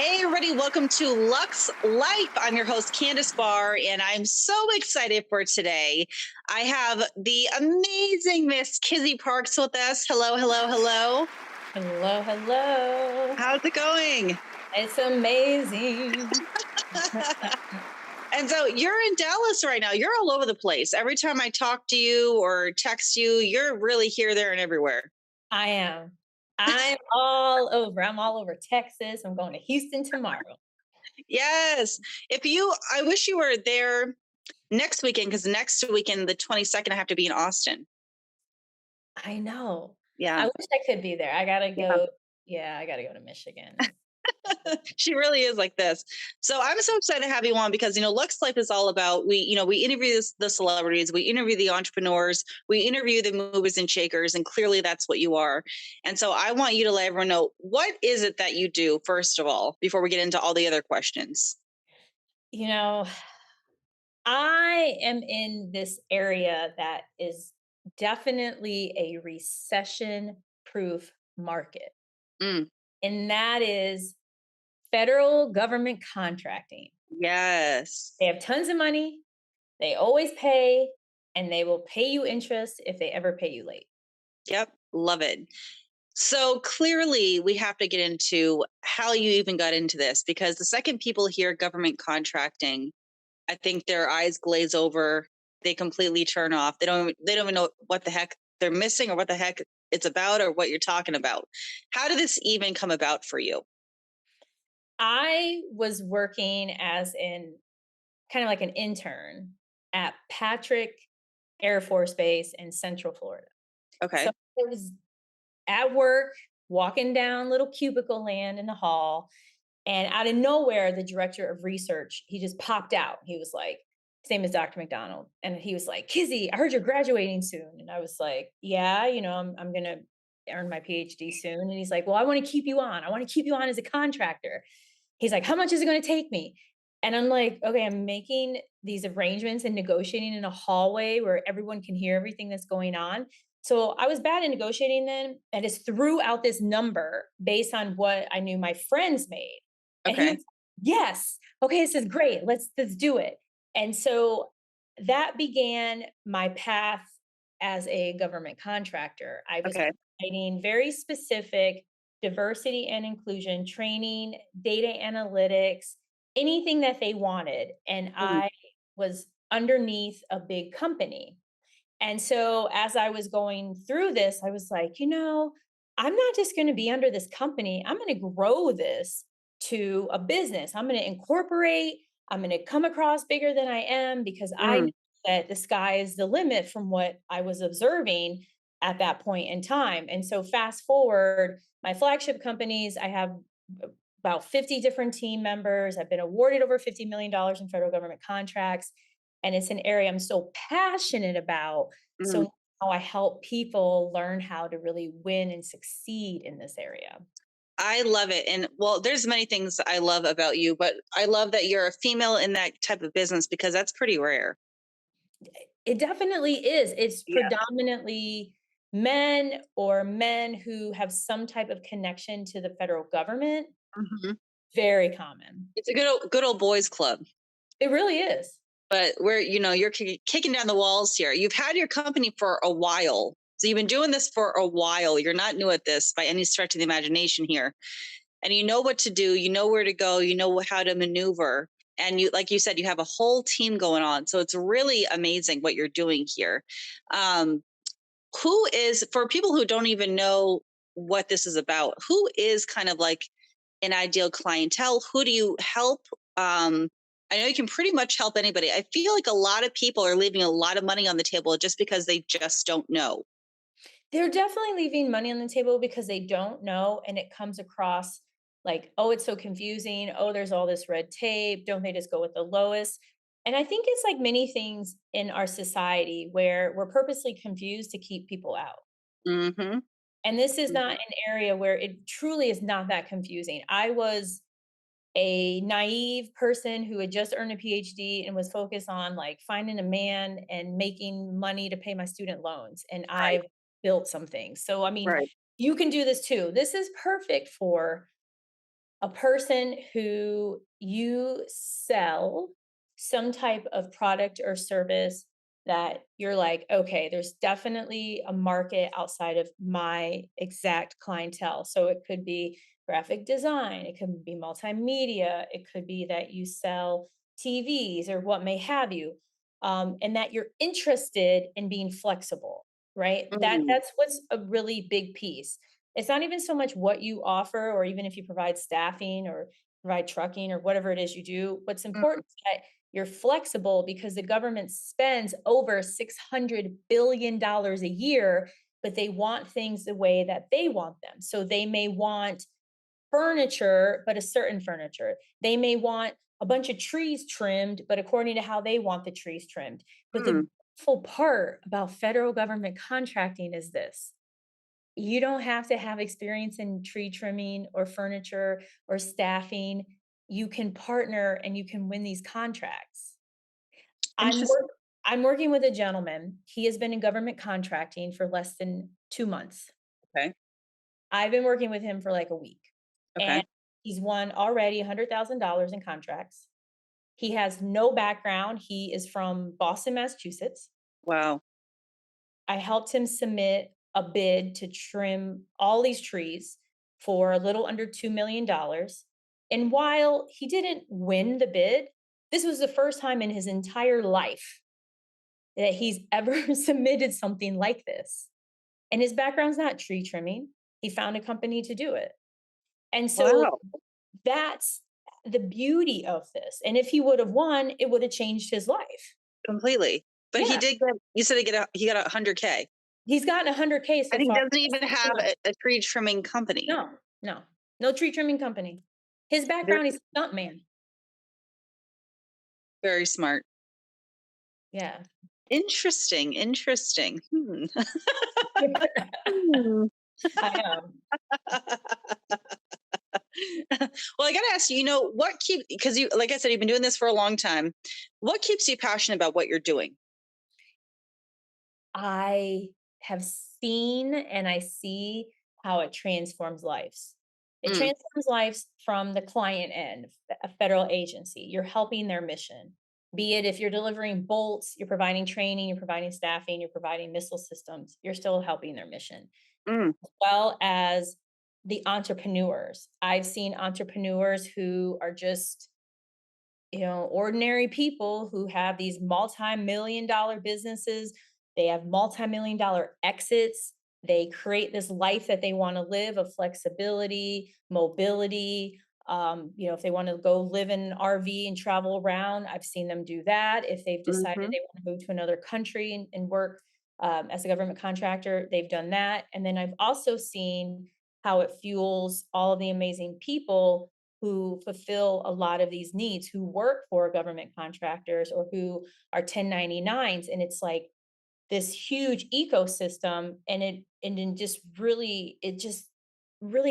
Hey, everybody, welcome to Luxe Life. I'm your host, Candice Bar, and I'm so excited for today. I have the amazing Miss Kizzy Parks with us. Hello, hello, hello. Hello, hello. How's it going? It's amazing. And so you're in Dallas right now. You're all over the place. Every time I talk to you or text you, you're really here, there, and everywhere. I am. I'm all over. I'm all over Texas. I'm going to Houston tomorrow. Yes. I wish you were there next weekend because next weekend, the 22nd, I have to be in Austin. I know. Yeah. I wish I could be there. I gotta Yeah. go. Yeah, I gotta go to Michigan. She really is like this. So I'm so excited to have you on because Lux Life is all about we interview the celebrities, we interview the entrepreneurs, we interview the movers and shakers, and clearly that's what you are. And so I want you to let everyone know, what is it that you do, first of all, before we get into all the other questions. You know, I am in this area that is definitely a recession proof market, Mm, and that is federal government contracting. yes. They have tons of money. They always pay, and they will pay you interest if they ever pay you late. Yep. Love it. So clearly, we have to get into how you even got into this, because the second people hear government contracting, I think their eyes glaze over. They completely turn off. They don't even know what the heck they're missing or what the heck it's about or what you're talking about. How did this even come about for you? I was working as in kind of like an intern at Patrick Air Force Base in Central Florida. So Okay. I was at work, walking down little cubicle land in the hall, and out of nowhere, the director of research, he just popped out. He was like, his name is Dr. McDonald. And he was like, Kizzy, I heard you're graduating soon. And I was like, yeah, I'm going to earn my PhD soon. And he's like, well, I want to keep you on. I want to keep you on as a contractor. He's like, how much is it going to take me? And I'm like, okay, I'm making these arrangements and negotiating in a hallway where everyone can hear everything that's going on. So I was bad at negotiating then. I just threw out this number based on what I knew my friends made. And he was Okay. like, yes, okay, this is great. Let's do it. And so that began my path as a government contractor. I was Okay. providing very specific diversity and inclusion training, data analytics, anything that they wanted. And Mm, I was underneath a big company. And so as I was going through this, I was like, I'm not just going to be under this company. I'm going to grow this to a business. I'm going to incorporate, I'm going to come across bigger than I am because I know mm, that the sky is the limit from what I was observing at that point in time. And so fast forward, my flagship companies, I have about 50 different team members. I've been awarded over $50 million in federal government contracts. And it's an area I'm so passionate about. mm. So now I help people learn how to really win and succeed in this area. I love it. And well, there's many things I love about you, but I love that you're a female in that type of business because that's pretty rare. It definitely is. It's Yeah. predominantly men or men who have some type of connection to the federal government. Mhm. Very common. It's a good old boys club. It really is. But where you're kicking down the walls here. You've had your company for a while, so you've been doing this for a while. You're not new at this by any stretch of the imagination here, and you know what to do. You know where to go. You know how to maneuver. And you, like you said, you have a whole team going on. So it's really amazing what you're doing here. Um, who is, for people who don't even know what this is about, who is kind of like an ideal clientele? Who do you help? I know you can pretty much help anybody. I feel like a lot of people are leaving a lot of money on the table just because they just don't know. They're definitely leaving money on the table because they don't know, and it comes across like, "Oh, it's so confusing. Oh, there's all this red tape. Don't they just go with the lowest?" And I think it's like many things in our society where we're purposely confused to keep people out. Mm-hmm. And this is not Hmm. an area where it truly is not that confusing. I was a naive person who had just earned a PhD and was focused on like finding a man and making money to pay my student loans. And Right. I've built some things. So, I mean, Right. you can do this too. This is perfect for a person who you sell some type of product or service that you're like, okay, there's definitely a market outside of my exact clientele. So it could be graphic design, it could be multimedia, it could be that you sell TVs or what may have you, and that you're interested in being flexible, right? Mm, That's what's a really big piece. It's not even so much what you offer, or even if you provide staffing or provide trucking or whatever it is you do. What's mm, important is that you're flexible because the government spends over $600 billion a year, but they want things the way that they want them. So they may want furniture, but a certain furniture. They may want a bunch of trees trimmed, but according to how they want the trees trimmed. But the mm. beautiful part about federal government contracting is this: you don't have to have experience in tree trimming or furniture or staffing. You can partner and you can win these contracts. I'm Interesting. work I'm working with a gentleman. He has been in government contracting for less than 2 months. Okay. I've been working with him for like a week, and Okay. he's won already $100,000 in contracts. He has no background. He is from Boston, Massachusetts. Wow. I helped him submit a bid to trim all these trees for a little under $2 million. And while he didn't win the bid, this was the first time in his entire life that he's ever submitted something like this. And his background's not tree trimming. He found a company to do it. And so Wow. that's the beauty of this. And if he would have won, it would have changed his life. Completely. But he Yeah. did get, you said he got 100K. He's gotten 100K so And he far. doesn't even have a tree trimming company. No, no, no tree trimming company. His Very, background is stuntman. very smart. Yeah. Interesting. Interesting. Hmm. I know. Well, I got to ask you, what keeps, because you, like I said, you've been doing this for a long time. What keeps you passionate about what you're doing? I have seen and I see how it transforms lives. It Mm, transforms lives from the client end, a federal agency. You're helping their mission. Be it if you're delivering bolts, you're providing training, you're providing staffing, you're providing missile systems, you're still helping their mission. mm, Well as the entrepreneurs. I've seen entrepreneurs who are just, ordinary people who have these multi-million dollar businesses. They have multi-million dollar exits. They create this life that they want to live of flexibility, mobility. If they want to go live in an RV and travel around, I've seen them do that. If they've decided hmm. they want to move to another country and work as a government contractor, they've done that. And then I've also seen how it fuels all of the amazing people who fulfill a lot of these needs, who work for government contractors or who are 1099s. And it's like this huge ecosystem. And it just really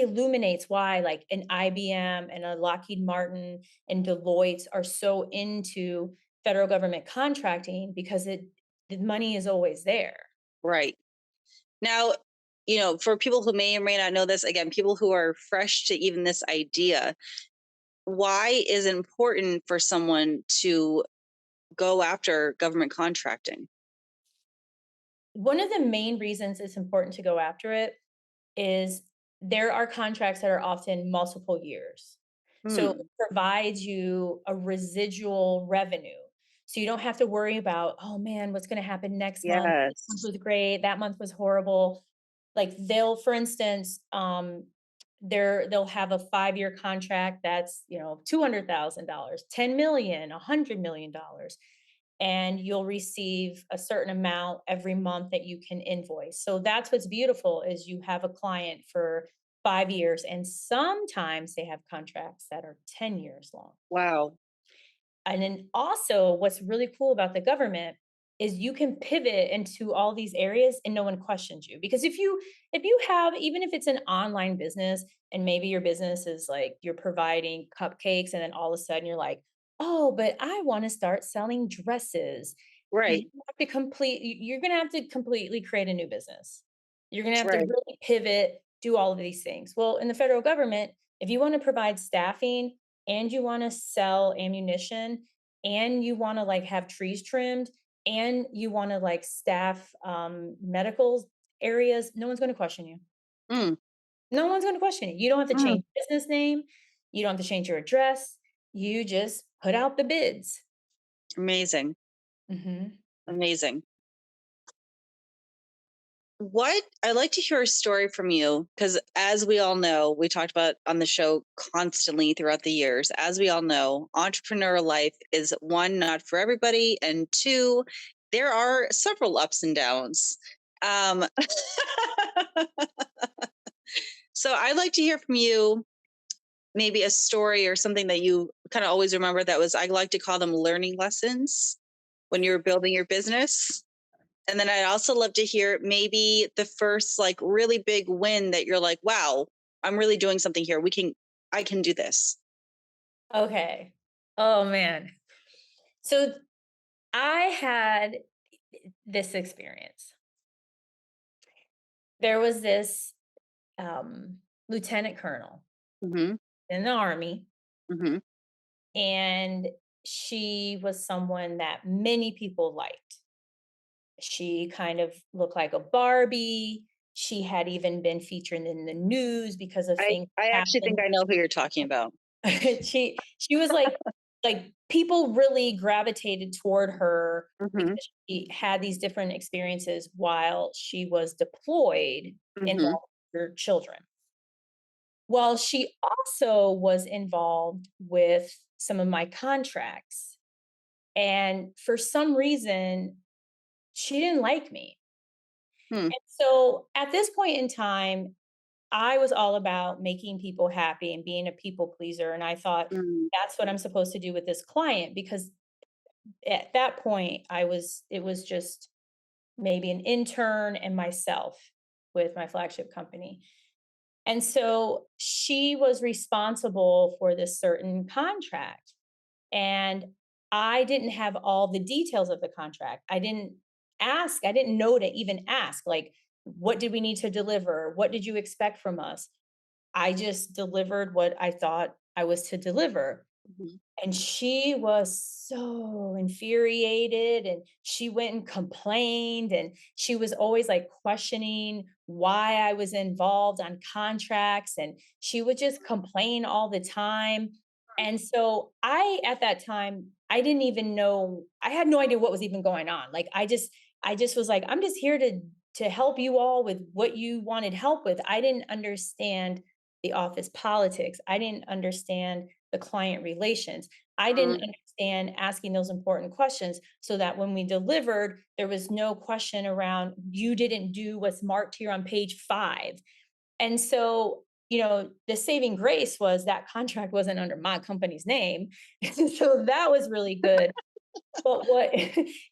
illuminates why like an IBM and a Lockheed Martin and Deloitte are so into federal government contracting, because the money is always there. Right. Now, for people who may or may not know this, again, people who are fresh to even this idea, why is it important for someone to go after government contracting? One of the main reasons it's important to go after it is there are contracts that are often multiple years. So it Hmm. provides you a residual revenue. So you don't have to worry about, oh man, what's going to happen next month? This month Yes. was great, that month was horrible. Like they'll, for instance, they'll have a 5-year contract that's, $200,000, 10 million, $100 million, and you'll receive a certain amount every month that you can invoice. So that's what's beautiful is you have a client for 5 years, and sometimes they have contracts that are 10 years long. Wow. And then also what's really cool about the government is you can pivot into all these areas and no one questions you. Because if you have, even if it's an online business and maybe your business is like you're providing cupcakes and then all of a sudden you're like, "Oh, but I want to start selling dresses." Right. You're going to have to completely create a new business. You're going to have to Right. really pivot, do all of these things. Well, in the federal government, If you want to provide staffing and you want to sell ammunition and you want to like have trees trimmed and you want to like staff medical areas, no one's going to question you. Mm, No one's going to question you. You don't have to mm. change your business name. You don't have to change your address. You just put out the bids. Amazing. Mhm. Amazing. What I'd like to hear a story from you because, as we all know, we talked about on the show constantly throughout the years. As we all know, entrepreneurial life is one, not for everybody, and two, there are several ups and downs. Um, so, I'd like to hear from you maybe a story or something that you kind of always remember that was, I like to call them learning lessons when you were building your business. And then I'd also love to hear maybe the first like really big win that you're like, wow, I'm really doing something here. I can do this. Okay. Oh man. So I had this experience. There was this lieutenant colonel Hmm. in the army, Hmm. and she was someone that many people liked. She kind of looked like a Barbie. She had even been featured in the news because of things I that actually think happened. I know who you're talking about. She was like people really gravitated toward her Hmm. because she had these different experiences while she was deployed Hmm. involved with her children. Well, she also was involved with some of my contracts. And for some reason, she didn't like me. Hmm. And so at this point in time, I was all about making people happy and being a people pleaser. And I thought Mm, that's what I'm supposed to do with this client because at that point it was just maybe an intern and myself with my flagship company. And so she was responsible for this certain contract. And I didn't have all the details of the contract. I didn't know to even ask, like, what did we need to deliver? What did you expect from us? I just delivered what I thought I was to deliver. mhm. And she was so infuriated and she went and complained and she was always like questioning why I was involved on contracts and she would just complain all the time. And so I at that time I didn't even know I had no idea what was even going on. Like I just was like I'm just here to help you all with what you wanted help with. I didn't understand the office politics. I didn't understand the client relations. I didn't Mm, understand asking those important questions so that when we delivered, there was no question around you didn't do what's marked here on page 5. And so, the saving grace was that contract wasn't under my company's name. So that was really good. But what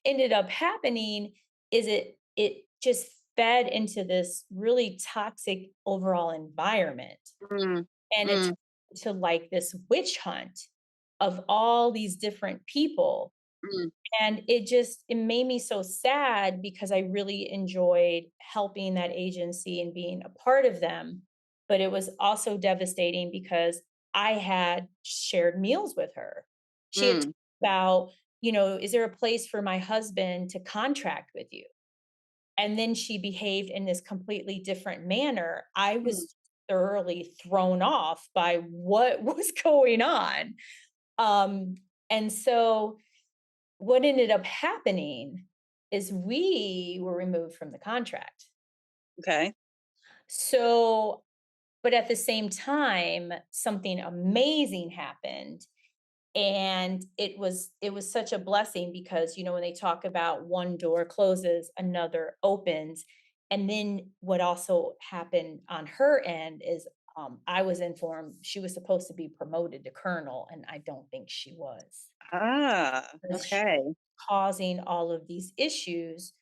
ended up happening is it just fed into this really toxic overall environment mm, and it mm, turned into like this witch hunt of all these different people. mm, And it made me so sad because I really enjoyed helping that agency and being a part of them. But it was also devastating because I had shared meals with her. She had talked mm. about, is there a place for my husband to contract with you? And then she behaved in this completely different manner. I Mm. was thoroughly thrown off by what was going on. Um, and so what ended up happening is we were removed from the contract. Okay. So, but at the same time, something amazing happened and it was such a blessing because when they talk about one door closes another opens and then what also happened on her end is I was informed she was supposed to be promoted to colonel and I don't think she was Ah, because she okay. was causing all of these issues.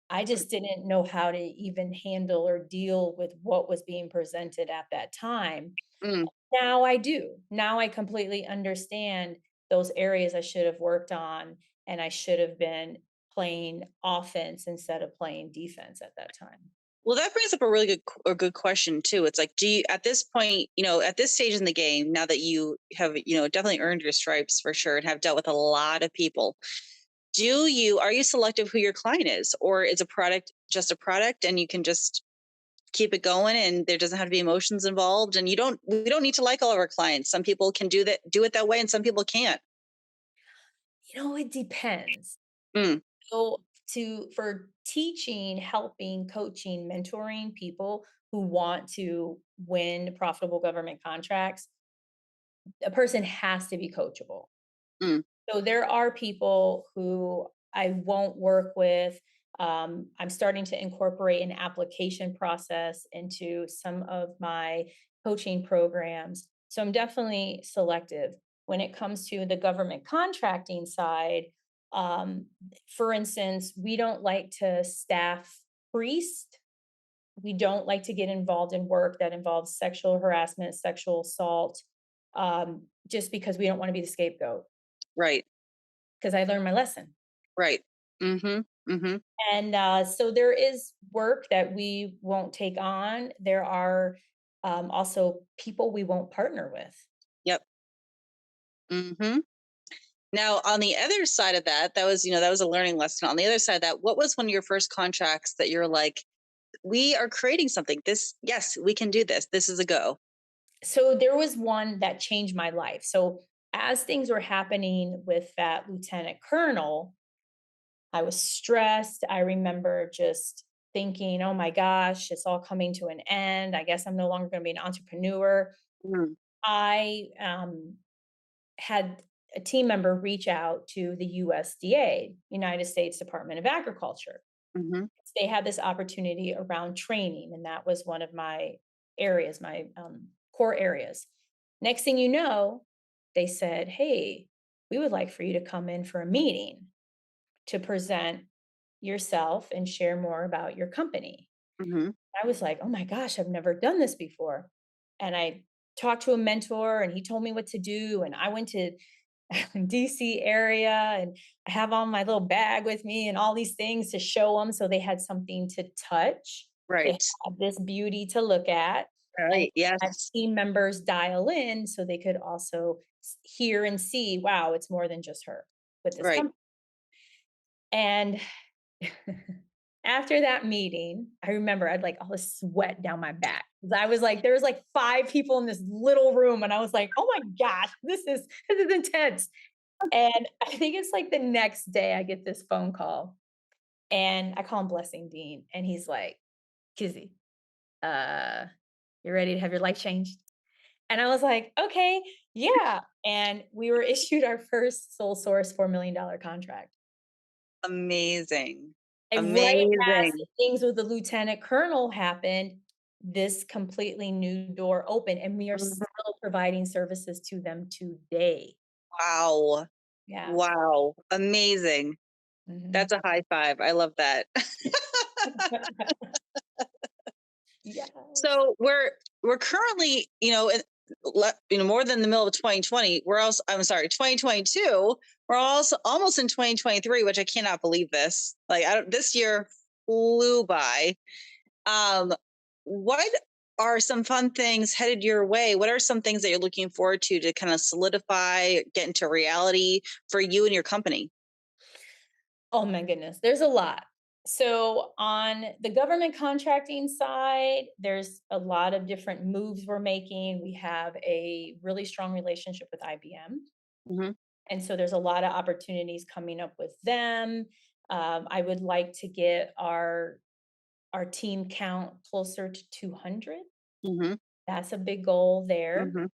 I just didn't know how to even handle or deal with what was being presented at that time. Mm, Now I do. Now I completely understand those areas I should have worked on, and I should have been playing offense instead of playing defense at that time. Well, that brings up a really good question too. It's like, do you at this point, at this stage in the game, now that you have, definitely earned your stripes for sure and have dealt with a lot of people, are you selective who your client is, or is a product just a product and you can just keep it going and there doesn't have to be emotions involved, and we don't need to like all of our clients. Some people can do it that way and some people can't. It depends. Mm, So for teaching, helping, coaching, mentoring people who want to win profitable government contracts, a person has to be coachable. mm, So there are people who I won't work with. I'm starting to incorporate an application process into some of my coaching programs. So I'm definitely selective. When it comes to the government contracting side, um, for instance, we don't like to staff priests. We don't like to get involved in work that involves sexual harassment, sexual assault, just because we don't want to be the scapegoat. right, Because I learned my lesson. right. Mm-hmm. Mm-hmm. And so there is work that we won't take on. There are also people we won't partner with. Yep. Mm-hmm. Now, on the other side of that, that was a learning lesson. On the other side of that, what was one of your first contracts that you're like, we are creating something? This, yes, we can do this. This is a go. So there was one that changed my life. So as things were happening with that lieutenant colonel, I was stressed. I remember just thinking, oh my gosh, it's all coming to an end. I guess I'm no longer going to be an entrepreneur. Mm, I had a team member reach out to the USDA, United States Department of Agriculture. mm-hmm. They had this opportunity around training, and that was one of my areas, my core areas. Next thing you know, they said, hey, we would like for you to come in for a meeting to present yourself and share more about your company. Mm-hmm. I was like, oh my gosh, I've never done this before. And I talked to a mentor and he told me what to do. And I went to DC area and I have all my little bag with me and all these things to show them. So they had something to touch. They Right. had this beauty to look at. And Right. had Yes. team members dial in so they could also hear and see, wow, it's more than just her with this Right. company. And after that meeting, I remember I had like all this sweat down my back. 'Cause I was like, there was like 5 people in this little room, and I was like, oh my gosh, this is intense. And I think it's like the next day I get this phone call and I call him Blessing Dean, and he's like, Kizzy, uh, you ready to have your life changed? And I was like, okay, yeah. And we were issued our first sole source $4 million contract. Amazing. And right as Amazing. things with the lieutenant colonel happened, this completely new door opened, and we are Mhm. still providing services to them today. Wow. Yeah. Wow. Amazing. Mhm. That's a high five. I love that. Yes. So we're currently, more than the middle of 2020. We're also, I'm sorry, 2022. We're also almost in 2023, which I cannot believe this. Like, this year flew by. Um, what are some fun things headed your way? What are some things that you're looking forward to kind of solidify, get into reality for you and your company? Oh my goodness, there's a lot. So on the government contracting side, there's a lot of different moves we're making. We have a really strong relationship with IBM. Hmm. And so there's a lot of opportunities coming up with them. I would like to get our team count closer to 200. Hmm. That's a big goal there. Hmm.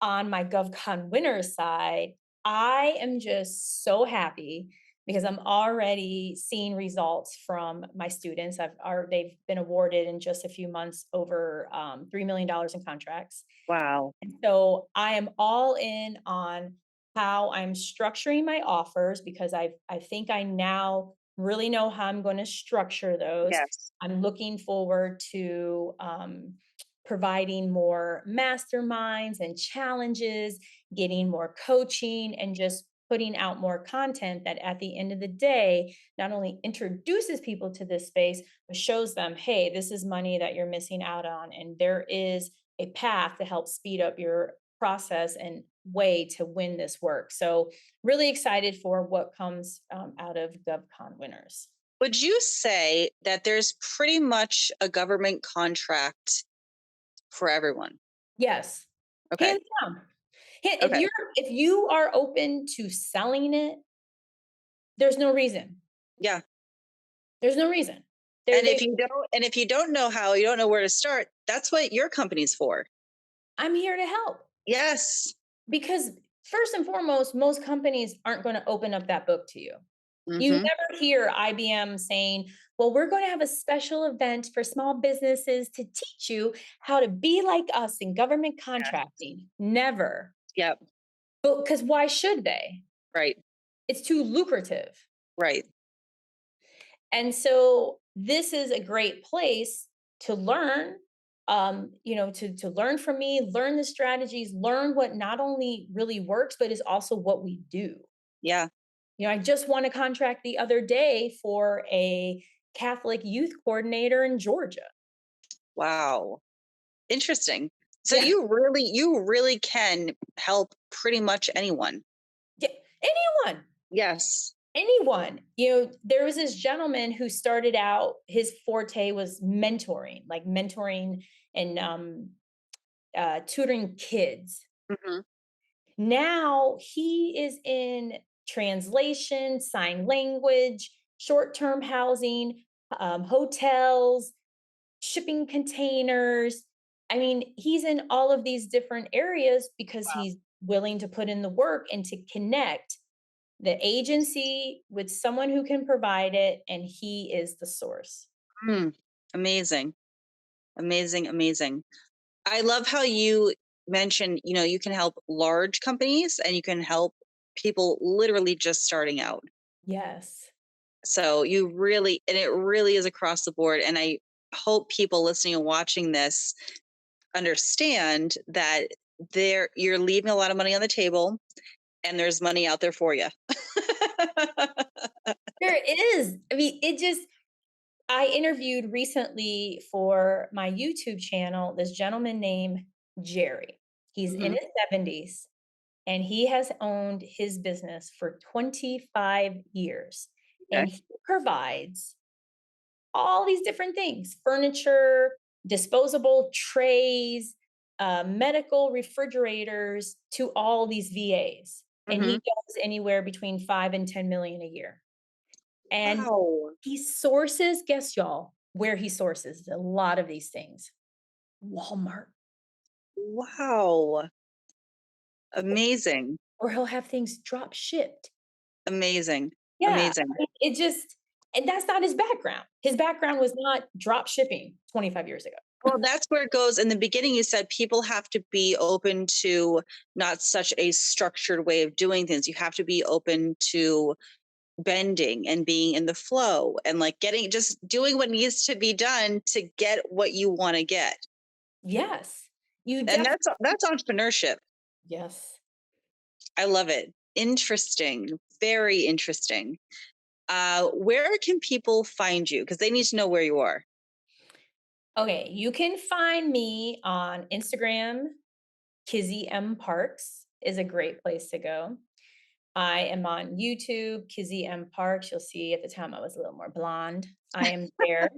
On my GovCon Winners side, I am just so happy because I'm already seeing results from my students. They've been awarded in just a few months over $3 million in contracts. Wow. And so I am all in on how I'm structuring my offers because I think I now really know how I'm going to structure those. Yes. I'm looking forward to providing more masterminds and challenges, getting more coaching, and just putting out more content that at the end of the day, not only introduces people to this space, but shows them, hey, this is money that you're missing out on. And there is a path to help speed up your process and way to win this work. So, really excited for what comes out of GovCon Winners. Would you say that there's pretty much a government contract for everyone? Yes, Okay. hands down. If Okay. you are open to selling it, there's no reason. Yeah. There's no reason. There, they, And if you don't know how, you don't know where to start, that's what your company's for. I'm here to help Yes. because first and foremost, most companies aren't going to open up that book to you. You Mm-hmm. never hear IBM saying, well, we're going to have a special event for small businesses to teach you how to be like us in government contracting. Never. Yep. But because why should they? Right. It's too lucrative. Right. And so this is a great place to learn, to learn from me, learn the strategies, learn what not only really works, but is also what we do. Yeah. I just won a contract the other day for a Catholic youth coordinator in Georgia. Wow. Interesting. So Yeah. you really can help pretty much anyone. Yeah. Anyone. Yes. Anyone. There was this gentleman who started out, his forte was mentoring, like mentoring and tutoring kids. Mm-hmm. Now he is in translation, sign language, short term housing, hotels, shipping containers. I mean, he's in all of these different areas because Wow. he's willing to put in the work and to connect the agency with someone who can provide it. And he is the source. Mm. Amazing. Amazing. Amazing. I love how you mentioned, you can help large companies and you can help people literally just starting out. Yes. So it really is across the board. And I hope people listening and watching this understand that you're leaving a lot of money on the table and there's money out there for you. There is. I mean, I interviewed recently for my YouTube channel this gentleman named Jerry. He's in Hmm. his 70s and he has owned his business for 25 years. Okay. And he provides all these different things: furniture, disposable trays, medical refrigerators to all these VAs. And he Hmm. does anywhere between 5 and 10 million a year. And Wow. he sources, guess y'all, where he sources a lot of these things. Walmart. Wow. Amazing. Or he'll have things drop shipped. Amazing. Yeah. Amazing. And that's not his background. His background was not drop shipping 25 years ago. Well, that's where it goes. In the beginning, you said people have to be open to not such a structured way of doing things. You have to be open to bending and being in the flow and like just doing what needs to be done to get what you want to get. Yes. You And definitely, that's entrepreneurship. yes. I love it. Interesting. Very interesting. Where can people find you? Because they need to know where you are. Okay. You can find me on Instagram. Kizzy M. Parks is a great place to go. I am on YouTube, Kizzy M. Parks. You'll see at the time I was a little more blonde. I am there.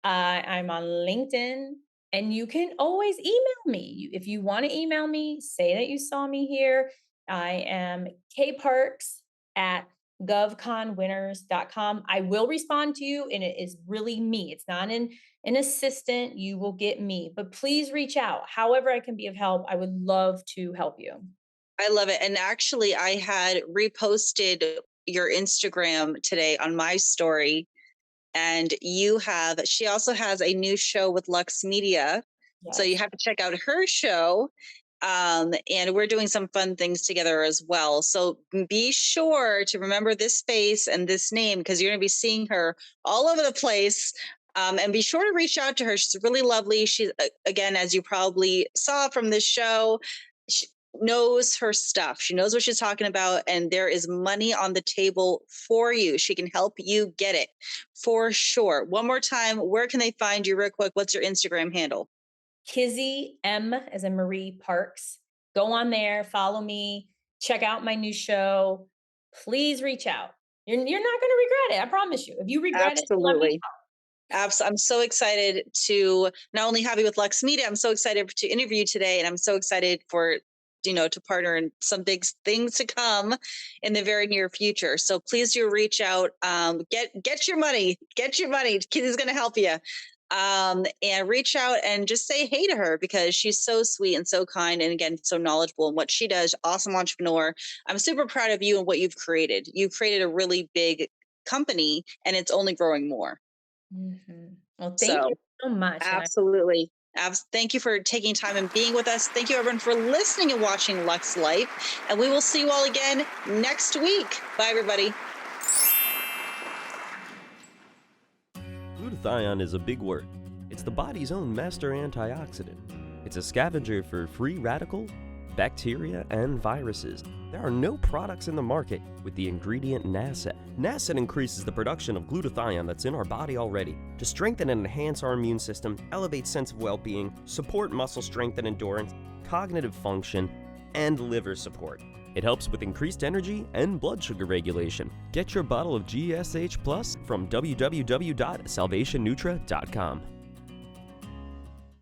I'm on LinkedIn, and you can always email me. If you want to email me, say that you saw me here. I am kparks at govconwinners.com. I will respond to you, and it is really me. It's not an assistant. You will get me, but please reach out. However, I can be of help. I would love to help you. I love it. And actually, I had reposted your Instagram today on my story. And she also has a new show with Lux Media. So you Yes. have to check out her show. And we're doing some fun things together as well. So be sure to remember this face and this name because you're going to be seeing her all over the place. And be sure to reach out to her. She's really lovely. She's, again, as you probably saw from this show, knows her stuff. She knows what she's talking about, and there is money on the table for you. She can help you get it for sure. One more time, where can they find you real quick? What's your Instagram handle? Kizzy M as in Marie Parks. Go on there, follow me, check out my new show. Please reach out. You're not going to regret it. I promise you. If you regret it, let me. Absolutely. I'm so excited to not only have you with Luxe Media, I'm so excited to interview you today, and I'm so excited for to partner in some big things to come in the very near future. So please do reach out. Get your money. Get your money. Kizzy's going to help you. And reach out and just say hey to her, because she's so sweet and so kind, and again, so knowledgeable in what she does. Awesome entrepreneur. I'm super proud of you and what you've created. You've created a really big company, and it's only growing more. Mm-hmm. Well, thank So you so much. absolutely. Thank you for taking time and being with us. Thank you, everyone, for listening and watching Luxe Life. And we will see you all again next week. Bye, everybody. Glutathione is a big word. It's the body's own master antioxidant. It's a scavenger for free radical, bacteria, and viruses. There are no products in the market with the ingredient NASET. NASET increases the production of glutathione that's in our body already to strengthen and enhance our immune system, elevate sense of well-being, support muscle strength and endurance, cognitive function, and liver support. It helps with increased energy and blood sugar regulation. Get your bottle of GSH Plus from www.salvationnutra.com.